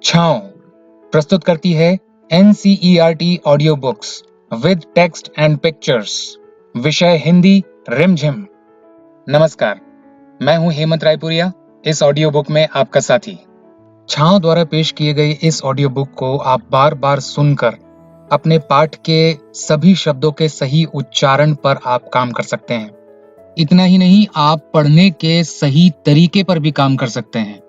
छाँव प्रस्तुत करती है NCERT audio books with text and pictures. विषय हिंदी रिमझिम। नमस्कार, मैं हूं हेमंत रायपुरिया, इस ऑडियो बुक में आपका साथी। छाँव द्वारा पेश किए गए इस ऑडियो बुक को आप बार बार सुनकर अपने पाठ के सभी शब्दों के सही उच्चारण पर आप काम कर सकते हैं। इतना ही नहीं, आप पढ़ने के सही तरीके पर भी काम कर सकते हैं।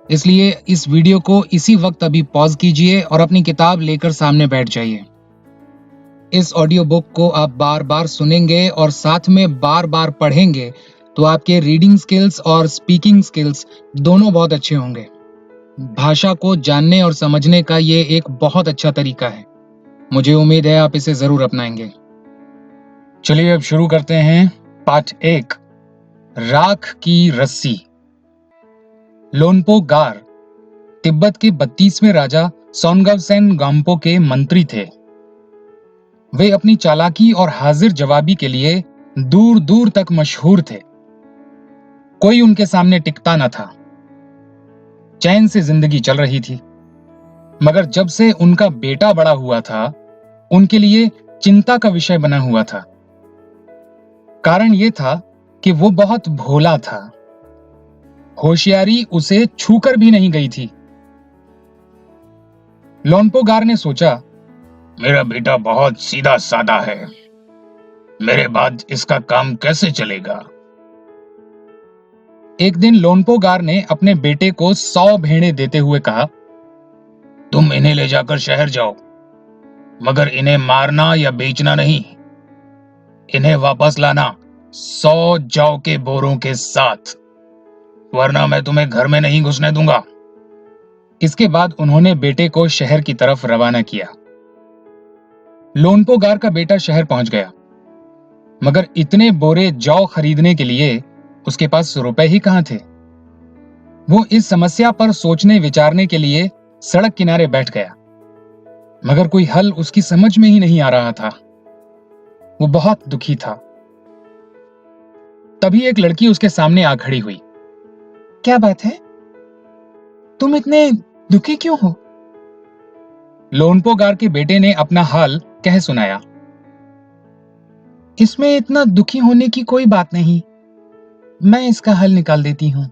इसलिए इस वीडियो को इसी वक्त अभी पॉज कीजिए और अपनी किताब लेकर सामने बैठ जाइए। इस ऑडियो बुक को आप बार बार सुनेंगे और साथ में बार बार पढ़ेंगे तो आपके रीडिंग स्किल्स और स्पीकिंग स्किल्स दोनों बहुत अच्छे होंगे। भाषा को जानने और समझने का ये एक बहुत अच्छा तरीका है। मुझे उम्मीद है आप इसे जरूर अपनाएंगे। चलिए अब शुरू करते हैं। पाठ 1, राख की रस्सी। लोनपो गार तिब्बत के 32वें राजा सोनगवसेन गाम्पो के मंत्री थे। वे अपनी चालाकी और हाजिर जवाबी के लिए दूर दूर तक मशहूर थे। कोई उनके सामने टिकता न था। चैन से जिंदगी चल रही थी, मगर जब से उनका बेटा बड़ा हुआ था, उनके लिए चिंता का विषय बना हुआ था। कारण यह था कि वो बहुत भोला था। होशियारी उसे छूकर भी नहीं गई थी। लोनपो गार ने सोचा, मेरा बेटा बहुत सीधा साधा है, मेरे बाद इसका काम कैसे चलेगा। एक दिन लोनपो गार ने अपने बेटे को 100 भेड़ें देते हुए कहा, तुम इन्हें ले जाकर शहर जाओ, मगर इन्हें मारना या बेचना नहीं। इन्हें वापस लाना 100 जौ के बोरों के साथ, वरना मैं तुम्हें घर में नहीं घुसने दूंगा। इसके बाद उन्होंने बेटे को शहर की तरफ रवाना किया। लोनपो गार का बेटा शहर पहुंच गया, मगर इतने बोरे जौ खरीदने के लिए उसके पास रुपए ही कहां थे। वो इस समस्या पर सोचने विचारने के लिए सड़क किनारे बैठ गया, मगर कोई हल उसकी समझ में ही नहीं आ रहा था। वो बहुत दुखी था। तभी एक लड़की उसके सामने आ खड़ी हुई। क्या बात है? तुम इतने दुखी क्यों हो? लोनपो गार के बेटे ने अपना हाल कह सुनाया। इसमें इतना दुखी होने की कोई बात नहीं, मैं इसका हल निकाल देती हूं।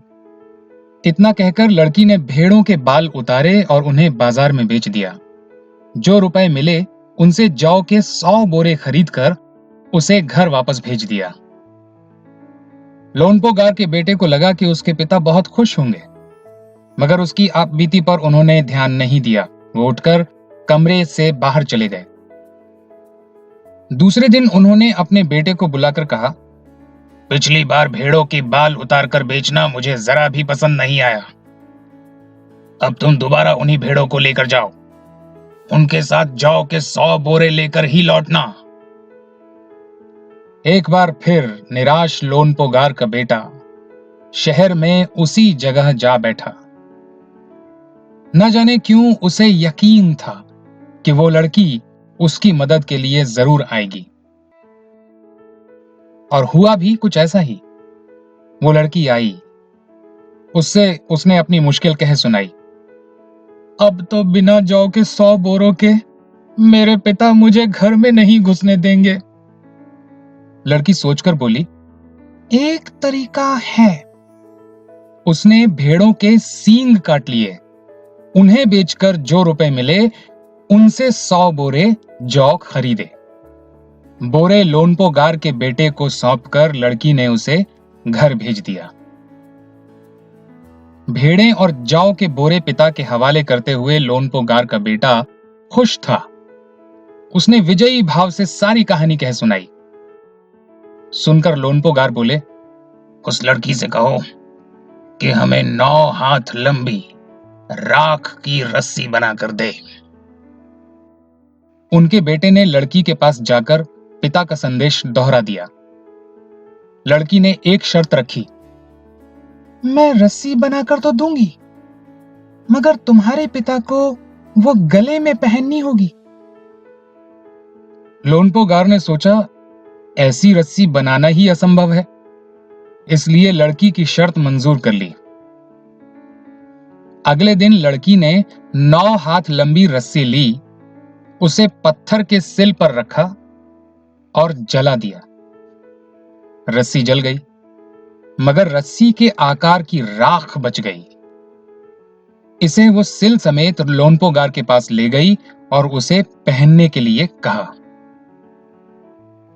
इतना कहकर लड़की ने भेड़ों के बाल उतारे और उन्हें बाजार में बेच दिया। जो रुपए मिले उनसे जौ के 100 बोरे खरीदकर उसे घर वापस भेज दिया। लोनपो गार के बेटे को लगा कि उसके पिता बहुत खुश होंगे, मगर उसकी आपबीती पर उन्होंने ध्यान नहीं दिया। वो उठकर कमरे से बाहर चले गए। दूसरे दिन उन्होंने अपने बेटे को बुलाकर कहा, पिछली बार भेड़ों की बाल उतारकर बेचना मुझे जरा भी पसंद नहीं आया। अब तुम दोबारा उन्हीं भेड़ों को लेकर जाओ, उनके साथ जौ के 100 बोरे लेकर ही लौटना। एक बार फिर निराश लोनपो गार का बेटा शहर में उसी जगह जा बैठा। न जाने क्यों उसे यकीन था कि वो लड़की उसकी मदद के लिए जरूर आएगी। और हुआ भी कुछ ऐसा ही। वो लड़की आई। उसने अपनी मुश्किल कह सुनाई। अब तो बिना जौ के 100 बोरों के मेरे पिता मुझे घर में नहीं घुसने देंगे। लड़की सोचकर बोली, एक तरीका है। उसने भेड़ों के सींग काट लिए। उन्हें बेचकर जो रुपए मिले उनसे 100 बोरे जौ खरीदे। बोरे लोनपो गार के बेटे को सौंपकर लड़की ने उसे घर भेज दिया। भेड़ें और जौ के बोरे पिता के हवाले करते हुए लोनपो गार का बेटा खुश था। उसने विजयी भाव से सारी कहानी कह सुनाई। सुनकर लोनपो गार बोले, उस लड़की से कहो कि हमें 9 हाथ लंबी राख की रस्सी बनाकर दे। उनके बेटे ने लड़की के पास जाकर पिता का संदेश दोहरा दिया। लड़की ने एक शर्त रखी, मैं रस्सी बनाकर तो दूंगी, मगर तुम्हारे पिता को वो गले में पहननी होगी। लोनपो गार ने सोचा, ऐसी रस्सी बनाना ही असंभव है, इसलिए लड़की की शर्त मंजूर कर ली। अगले दिन लड़की ने 9 हाथ लंबी रस्सी ली, उसे पत्थर के सिल पर रखा और जला दिया। रस्सी जल गई, मगर रस्सी के आकार की राख बच गई। इसे वो सिल समेत लोनपोगार के पास ले गई और उसे पहनने के लिए कहा।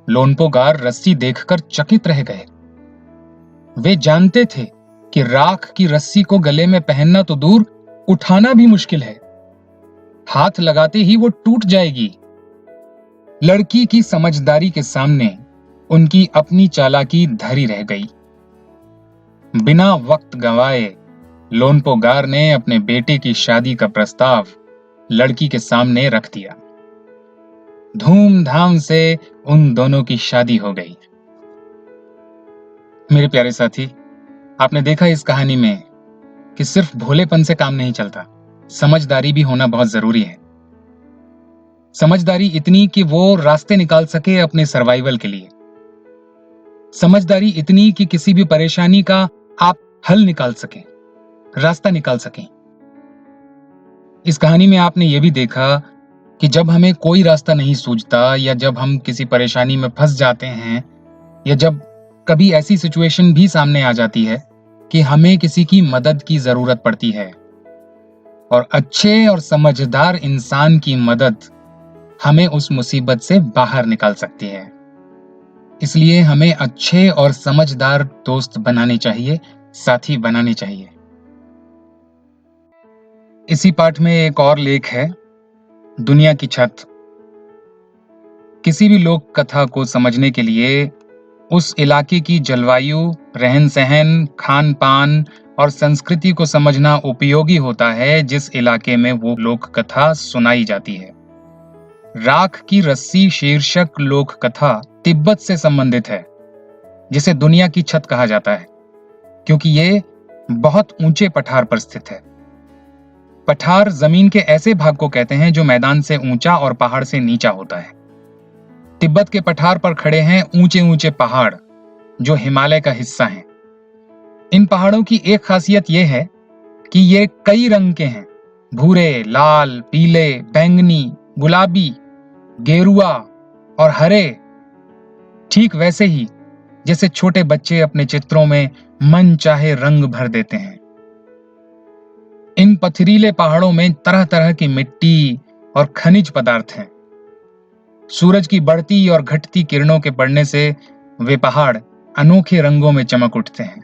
लोनपोगार रस्सी देखकर चकित रह गए। वे जानते थे कि राख की रस्सी को गले में पहनना तो दूर, उठाना भी मुश्किल है। हाथ लगाते ही वो टूट जाएगी। लड़की की समझदारी के सामने उनकी अपनी चालाकी धरी रह गई। बिना वक्त गंवाए लोनपोगार ने अपने बेटे की शादी का प्रस्ताव लड़की के सामने रख दिया। धूमधाम से उन दोनों की शादी हो गई। मेरे प्यारे साथी, आपने देखा इस कहानी में कि सिर्फ भोलेपन से काम नहीं चलता, समझदारी भी होना बहुत जरूरी है। समझदारी इतनी कि वो रास्ते निकाल सके अपने सर्वाइवल के लिए। समझदारी इतनी कि किसी भी परेशानी का आप हल निकाल सकें, रास्ता निकाल सकें। इस कहानी में आपने यह भी देखा कि जब हमें कोई रास्ता नहीं सूझता, या जब हम किसी परेशानी में फंस जाते हैं, या जब कभी ऐसी सिचुएशन भी सामने आ जाती है कि हमें किसी की मदद की जरूरत पड़ती है, और अच्छे और समझदार इंसान की मदद हमें उस मुसीबत से बाहर निकाल सकती है। इसलिए हमें अच्छे और समझदार दोस्त बनाने चाहिए, साथी बनाने चाहिए। इसी पाठ में एक और लेख है, दुनिया की छत। किसी भी लोक कथा को समझने के लिए उस इलाके की जलवायु, रहन सहन, खान पान और संस्कृति को समझना उपयोगी होता है जिस इलाके में वो लोक कथा सुनाई जाती है। राख की रस्सी शीर्षक लोक कथा तिब्बत से संबंधित है, जिसे दुनिया की छत कहा जाता है, क्योंकि ये बहुत ऊंचे पठार पर स्थित है। पठार जमीन के ऐसे भाग को कहते हैं जो मैदान से ऊंचा और पहाड़ से नीचा होता है। तिब्बत के पठार पर खड़े हैं ऊंचे ऊंचे पहाड़ जो हिमालय का हिस्सा हैं। इन पहाड़ों की एक खासियत यह है कि ये कई रंग के हैं, भूरे, लाल, पीले, बैंगनी, गुलाबी, गेरुआ और हरे, ठीक वैसे ही जैसे छोटे बच्चे अपने चित्रों में मन चाहे रंग भर देते हैं। इन पथरीले पहाड़ों में तरह तरह की मिट्टी और खनिज पदार्थ हैं। सूरज की बढ़ती और घटती किरणों के पड़ने से वे पहाड़ अनोखे रंगों में चमक उठते हैं।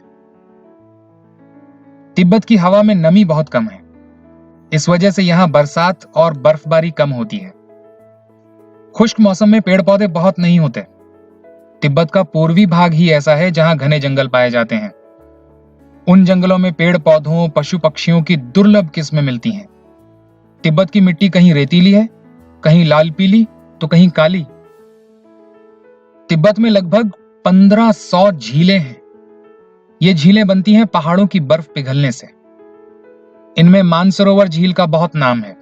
तिब्बत की हवा में नमी बहुत कम है, इस वजह से यहां बरसात और बर्फबारी कम होती है। खुश्क मौसम में पेड़ पौधे बहुत नहीं होते। तिब्बत का पूर्वी भाग ही ऐसा है जहां घने जंगल पाए जाते हैं। उन जंगलों में पेड़ पौधों, पशु पक्षियों की दुर्लभ किस्में मिलती हैं। तिब्बत की मिट्टी कहीं रेतीली है, कहीं लाल पीली, तो कहीं काली। तिब्बत में लगभग 1500 झीलें हैं। ये झीलें बनती हैं पहाड़ों की बर्फ पिघलने से। इनमें मानसरोवर झील का बहुत नाम है।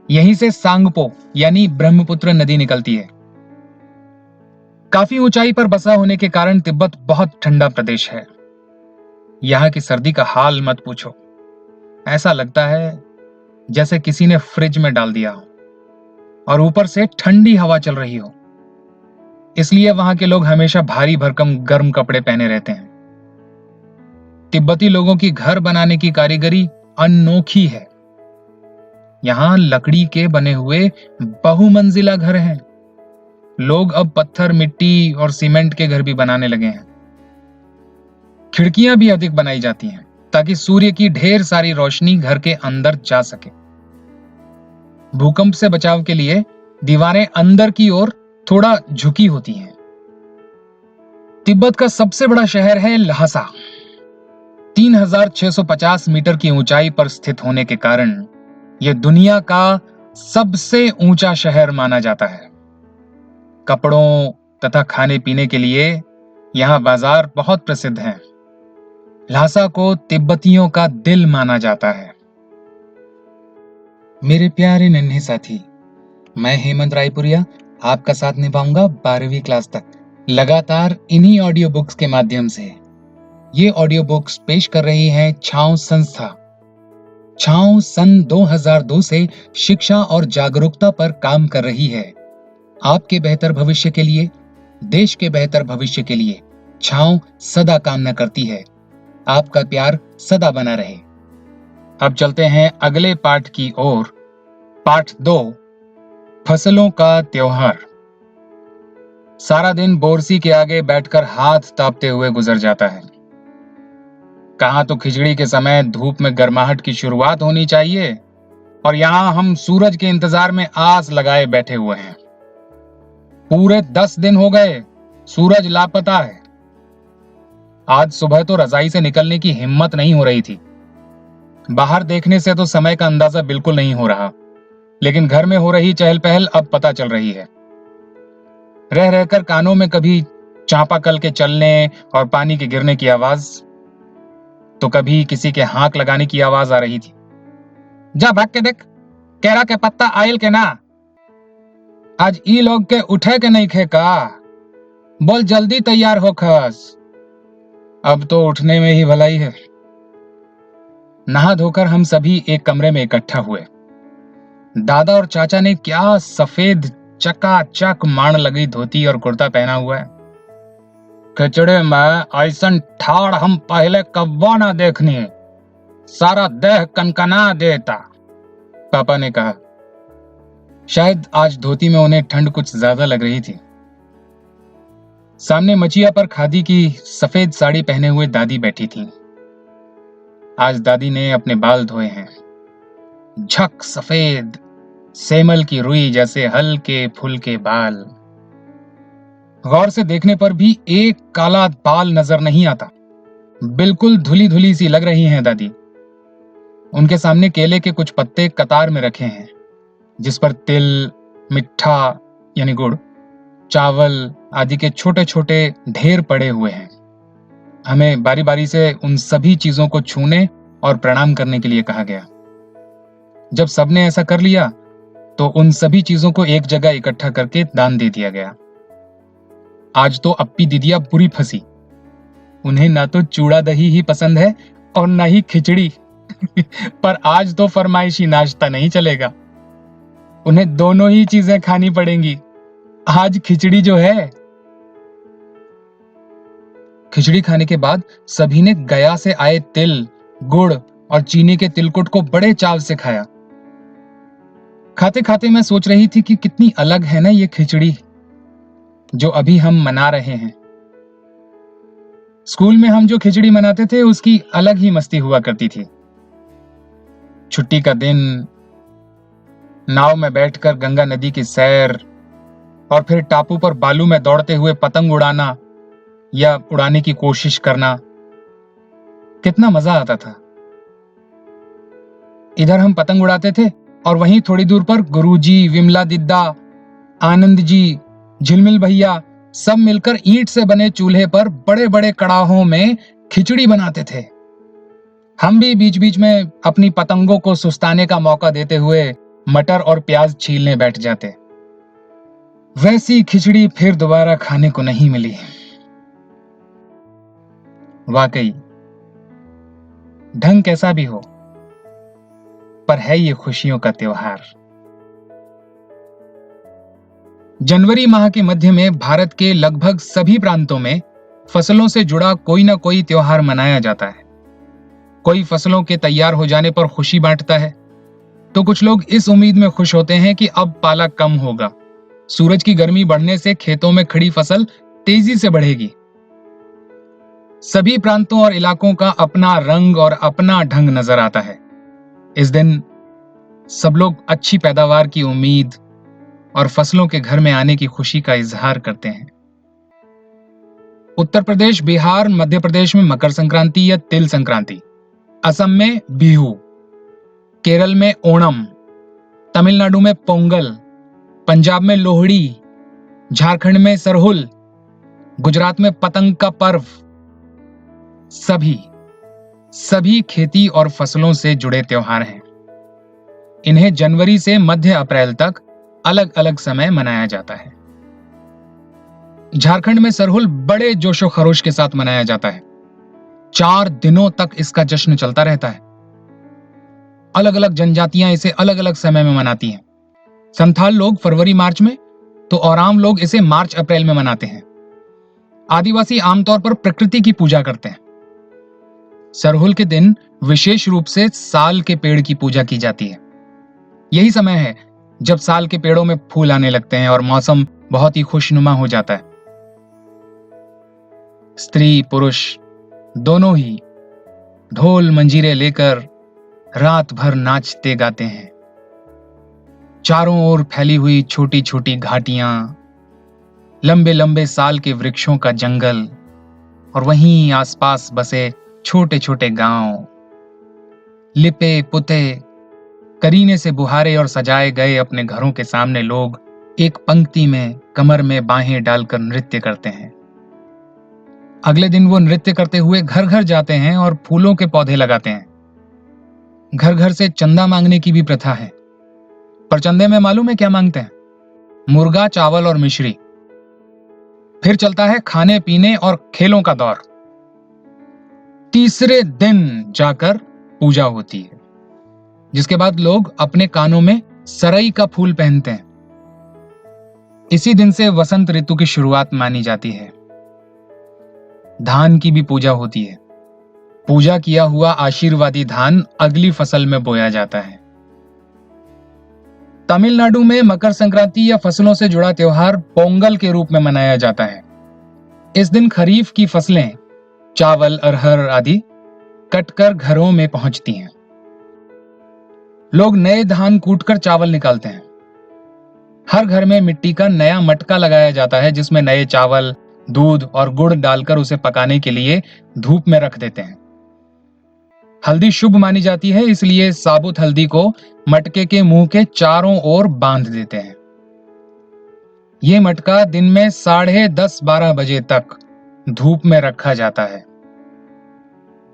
यहीं से सांगपो यानी ब्रह्मपुत्र नदी निकलती है। काफी ऊंचाई पर बसा होने के कारण तिब्बत बहुत ठंडा प्रदेश है। यहां की सर्दी का हाल मत पूछो। ऐसा लगता है जैसे किसी ने फ्रिज में डाल दिया हो और ऊपर से ठंडी हवा चल रही हो। इसलिए वहां के लोग हमेशा भारी भरकम गर्म कपड़े पहने रहते हैं। तिब्बती लोगों की घर बनाने की कारीगरी अनोखी है। यहां लकड़ी के बने हुए बहुमंजिला घर हैं। लोग अब पत्थर, मिट्टी और सीमेंट के घर भी बनाने लगे हैं। खिड़कियां भी अधिक बनाई जाती हैं ताकि सूर्य की ढेर सारी रोशनी घर के अंदर जा सके। भूकंप से बचाव के लिए दीवारें अंदर की ओर थोड़ा झुकी होती हैं। तिब्बत का सबसे बड़ा शहर है ल्हासा। 3650 मीटर की ऊंचाई पर स्थित होने के कारण यह दुनिया का सबसे ऊंचा शहर माना जाता है। कपड़ों तथा खाने पीने के लिए यहां बाजार बहुत प्रसिद्ध हैं। ल्हासा को तिब्बतियों का दिल माना जाता है। मेरे प्यारे नन्हे साथी, मैं हेमंत रायपुरिया आपका साथ निभाऊंगा 12वीं क्लास तक, लगातार इन्हीं ऑडियो बुक्स के माध्यम से। ये ऑडियो बुक्स पेश कर रही है छांव संस्था। छांव सन 2002 से शिक्षा और जागरूकता पर काम कर रही है। आपके बेहतर भविष्य के लिए, देश के बेहतर भविष्य के लिए छांव सदा कामना करती है। आपका प्यार सदा बना रहे। अब चलते हैं अगले पाठ की ओर। पाठ 2, फसलों का त्योहार। सारा दिन बोरसी के आगे बैठकर हाथ तापते हुए गुजर जाता है। कहां तो खिचड़ी के समय धूप में गर्माहट की शुरुआत होनी चाहिए और यहां हम सूरज के इंतजार में आस लगाए बैठे हुए हैं। पूरे 10 दिन हो गए, सूरज लापता है। आज सुबह तो रजाई से निकलने की हिम्मत नहीं हो रही थी। बाहर देखने से तो समय का अंदाजा बिल्कुल नहीं हो रहा, लेकिन घर में हो रही चहल पहल अब पता चल रही है। रह रहकर कानों में कभी चापाकल के चलने और पानी के गिरने की आवाज, तो कभी किसी के हाथ लगाने की आवाज आ रही थी। जा भाग के देख, केरा के पत्ता आयल के ना, आज ई लोग के उठे के नहीं खे का, बोल जल्दी तैयार हो खस। अब तो उठने में ही भलाई है। नहा धोकर हम सभी एक कमरे में इकट्ठा हुए। दादा और चाचा ने क्या सफेद चकाचक माण लगी धोती और कुर्ता पहना हुआ है। खिचड़े में ऐसन ठाड़ हम पहले कब्बो ना देखनी, सारा देह कनकना देता, पापा ने कहा। शायद आज धोती में उन्हें ठंड कुछ ज्यादा लग रही थी। सामने मचिया पर खादी की सफेद साड़ी पहने हुए दादी बैठी थी। आज दादी ने अपने बाल धोए हैं, झक सफेद सेमल की रुई जैसे हल्के फुल्के बाल। गौर से देखने पर भी एक काला बाल नजर नहीं आता। बिल्कुल धुली धुली सी लग रही हैं दादी। उनके सामने केले के कुछ पत्ते कतार में रखे हैं, जिस पर तिल, मिठा यानी गुड़, चावल आदि के छोटे छोटे ढेर पड़े हुए हैं। हमें बारी बारी से उन सभी चीजों को छूने और प्रणाम करने के लिए कहा गया। जब सबने ऐसा कर लिया तो उन सभी चीजों को एक जगह इकट्ठा करके दान दे दिया गया। आज तो अप्पी दीदिया बुरी फंसी। उन्हें ना तो चूड़ा दही ही पसंद है और ना ही खिचड़ी पर आज तो फरमाइशी नाश्ता नहीं चलेगा, उन्हें दोनों ही चीजें खानी पड़ेंगी। आज खिचड़ी जो है। खिचड़ी खाने के बाद सभी ने गया से आए तिल, गुड़ और चीनी के तिलकुट को बड़े चाव से खाया। खाते खाते मैं सोच रही थी कि कितनी अलग है ना ये खिचड़ी जो अभी हम मना रहे हैं। स्कूल में हम जो खिचड़ी मनाते थे उसकी अलग ही मस्ती हुआ करती थी। छुट्टी का दिन, नाव में बैठकर गंगा नदी की सैर और फिर टापू पर बालू में दौड़ते हुए पतंग उड़ाना या उड़ाने की कोशिश करना, कितना मजा आता था। इधर हम पतंग उड़ाते थे और वहीं थोड़ी दूर पर गुरुजी, विमला दिद्दा, आनंद जी, झिलमिल भैया सब मिलकर ईंट से बने चूल्हे पर बड़े बड़े कड़ाहों में खिचड़ी बनाते थे। हम भी बीच बीच में अपनी पतंगों को सुस्ताने का मौका देते हुए मटर और प्याज छीलने बैठ जाते। वैसी खिचड़ी फिर दोबारा खाने को नहीं मिली। वाकई ढंग कैसा भी हो, पर है ये खुशियों का त्योहार। जनवरी माह के मध्य में भारत के लगभग सभी प्रांतों में फसलों से जुड़ा कोई ना कोई त्योहार मनाया जाता है। कोई फसलों के तैयार हो जाने पर खुशी बांटता है, तो कुछ लोग इस उम्मीद में खुश होते हैं कि अब पाला कम होगा, सूरज की गर्मी बढ़ने से खेतों में खड़ी फसल तेजी से बढ़ेगी। सभी प्रांतों और इलाकों का अपना रंग और अपना ढंग नजर आता है। इस दिन सब लोग अच्छी पैदावार की उम्मीद और फसलों के घर में आने की खुशी का इजहार करते हैं। उत्तर प्रदेश, बिहार, मध्य प्रदेश में मकर संक्रांति या तिल संक्रांति, असम में बिहू, केरल में ओणम, तमिलनाडु में पोंगल, पंजाब में लोहड़ी, झारखंड में सरहुल, गुजरात में पतंग का पर्व। सभी खेती और फसलों से जुड़े त्योहार हैं। इन्हें जनवरी से मध्य अप्रैल तक अलग अलग समय मनाया जाता है। झारखंड में सरहुल बड़े जोशो खरोश के साथ मनाया जाता है। 4 दिनों तक इसका जश्न चलता रहता है। अलग अलग जनजातियां इसे अलग अलग समय में मनाती हैं। संथाल लोग फरवरी मार्च में, तो ओराम लोग इसे मार्च अप्रैल में मनाते हैं। आदिवासी आमतौर पर प्रकृति की पूजा करते हैं। सरहुल के दिन विशेष रूप से साल के पेड़ की पूजा की जाती है। यही समय है जब साल के पेड़ों में फूल आने लगते हैं और मौसम बहुत ही खुशनुमा हो जाता है। स्त्री पुरुष दोनों ही ढोल मंजीरे लेकर रात भर नाचते गाते हैं। चारों ओर फैली हुई छोटी छोटी घाटियां, लंबे लंबे साल के वृक्षों का जंगल और वहीं आसपास बसे छोटे छोटे गांव, लिपे पुते करीने से बुहारे और सजाए गए अपने घरों के सामने लोग एक पंक्ति में कमर में बाहें डालकर नृत्य करते हैं। अगले दिन वो नृत्य करते हुए घर घर जाते हैं और फूलों के पौधे लगाते हैं। घर घर से चंदा मांगने की भी प्रथा है। पर चंदे में मालूम है क्या मांगते हैं? मुर्गा, चावल और मिश्री। फिर चलता है खाने पीने और खेलों का दौर। तीसरे दिन जाकर पूजा होती है, जिसके बाद लोग अपने कानों में सरई का फूल पहनते हैं। इसी दिन से वसंत ऋतु की शुरुआत मानी जाती है। धान की भी पूजा होती है। पूजा किया हुआ आशीर्वादी धान अगली फसल में बोया जाता है। तमिलनाडु में मकर संक्रांति या फसलों से जुड़ा त्योहार पोंगल के रूप में मनाया जाता है। इस दिन खरीफ की फसलें, चावल, अरहर आदि कटकर घरों में पहुंचती हैं। लोग नए धान कूटकर चावल निकालते हैं। हर घर में मिट्टी का नया मटका लगाया जाता है, जिसमें नए चावल, दूध और गुड़ डालकर उसे पकाने के लिए धूप में रख देते हैं। हल्दी शुभ मानी जाती है, इसलिए साबुत हल्दी को मटके के मुंह के चारों ओर बांध देते हैं। यह मटका दिन में 10:30-12 बजे तक धूप में रखा जाता है।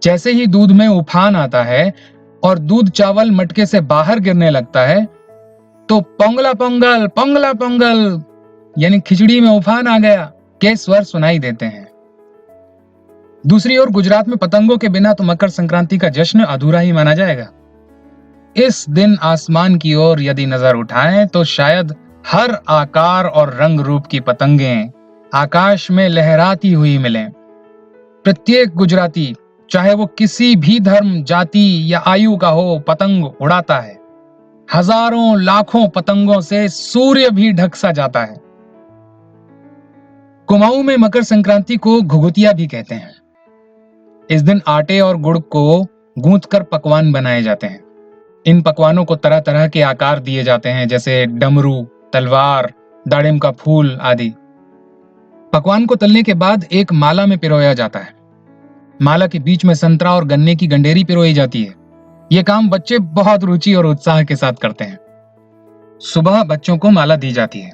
जैसे ही दूध में उफान आता है और दूध चावल मटके से बाहर गिरने लगता है, तो पोंगला पोंगल, पोंगला पोंगल यानी खिचड़ी में उफान आ गया के स्वर सुनाई देते हैं। दूसरी ओर गुजरात में पतंगों के बिना तो मकर संक्रांति का जश्न अधूरा ही माना जाएगा। इस दिन आसमान की ओर यदि नजर उठाएं तो शायद हर आकार और रंग रूप की पतंगें आकाश में लहराती हुई मिलें। प्रत्येक गुजराती, चाहे वो किसी भी धर्म, जाति या आयु का हो, पतंग उड़ाता है। हजारों लाखों पतंगों से सूर्य भी ढक सा जाता है। कुमाऊं में मकर संक्रांति को घुघुतिया भी कहते हैं। इस दिन आटे और गुड़ को गूंथकर पकवान बनाए जाते हैं। इन पकवानों को तरह तरह के आकार दिए जाते हैं, जैसे डमरू, तलवार, दाड़िम का फूल आदि। पकवान को तलने के बाद एक माला में पिरोया जाता है। माला के बीच में संतरा और गन्ने की गंडेरी पिरोई जाती है। यह काम बच्चे बहुत रुचि और उत्साह के साथ करते हैं। सुबह बच्चों को माला दी जाती है।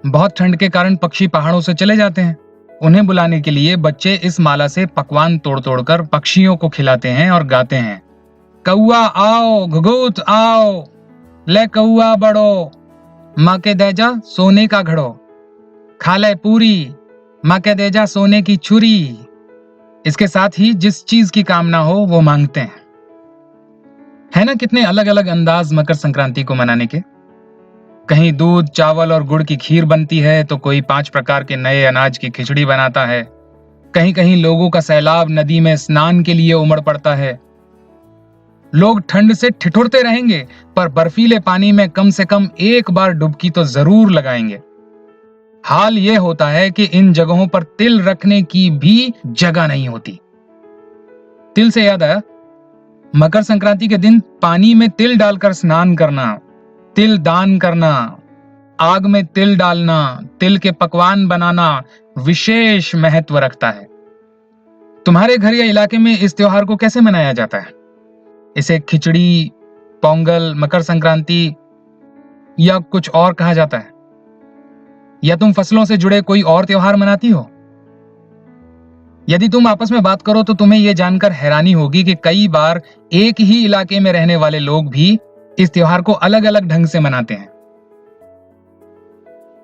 बहुत ठंड के कारण पक्षी पहाड़ों से चले जाते हैं। उन्हें बुलाने के लिए बच्चे इस माला से पकवान तोड़ तोड़कर पक्षियों को खिलाते हैं और गाते हैं, कौआ आओ, घुघुत आओ, ले कौआ बड़ो, माँ के देजा सोने का घड़ो, खा ले पूरी, माँ के देजा सोने की छुरी। इसके साथ ही जिस चीज की कामना हो वो मांगते हैं। है ना कितने अलग अलग अंदाज मकर संक्रांति को मनाने के। कहीं दूध, चावल और गुड़ की खीर बनती है, तो कोई 5 प्रकार के नए अनाज की खिचड़ी बनाता है। कहीं कहीं लोगों का सैलाब नदी में स्नान के लिए उमड़ पड़ता है। लोग ठंड से ठिठुरते रहेंगे, पर बर्फीले पानी में कम से कम एक बार डुबकी तो जरूर लगाएंगे। हाल यह होता है कि इन जगहों पर तिल रखने की भी जगह नहीं होती। तिल से याद आया, मकर संक्रांति के दिन पानी में तिल डालकर स्नान करना, तिल दान करना, आग में तिल डालना, तिल के पकवान बनाना विशेष महत्व रखता है। तुम्हारे घर या इलाके में इस त्योहार को कैसे मनाया जाता है? इसे खिचड़ी, पोंगल, मकर संक्रांति या कुछ और कहा जाता है? या तुम फसलों से जुड़े कोई और त्योहार मनाती हो? यदि तुम आपस में बात करो तो तुम्हें यह जानकर हैरानी होगी कि कई बार एक ही इलाके में रहने वाले लोग भी इस त्योहार को अलग अलग ढंग से मनाते हैं।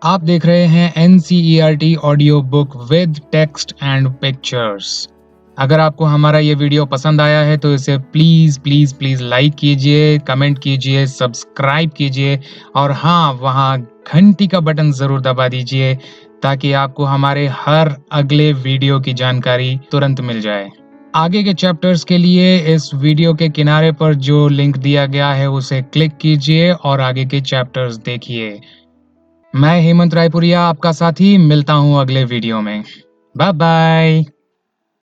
आप देख रहे हैं NCERT audio book with text and pictures. अगर आपको हमारा ये वीडियो पसंद आया है तो इसे प्लीज़, प्लीज़, प्लीज़ लाइक कीजिए, कमेंट कीजिए, सब्सक्राइब कीजिए और हाँ, वहाँ घंटी का बटन ज़रूर दबा दीजिए ताकि आपको हमारे हर अगले वीडियो की जानकारी तुरंत मिल जाए। आगे के चैप्टर्स के लिए इस वीडियो के किनारे पर जो लिंक दिया गया है उसे क्लिक कीजिए और आगे के चैप्टर्स देखिए। मैं हेमंत रायपुरिया आपका साथी मिलता हूँ अगले वीडियो में। Bye bye.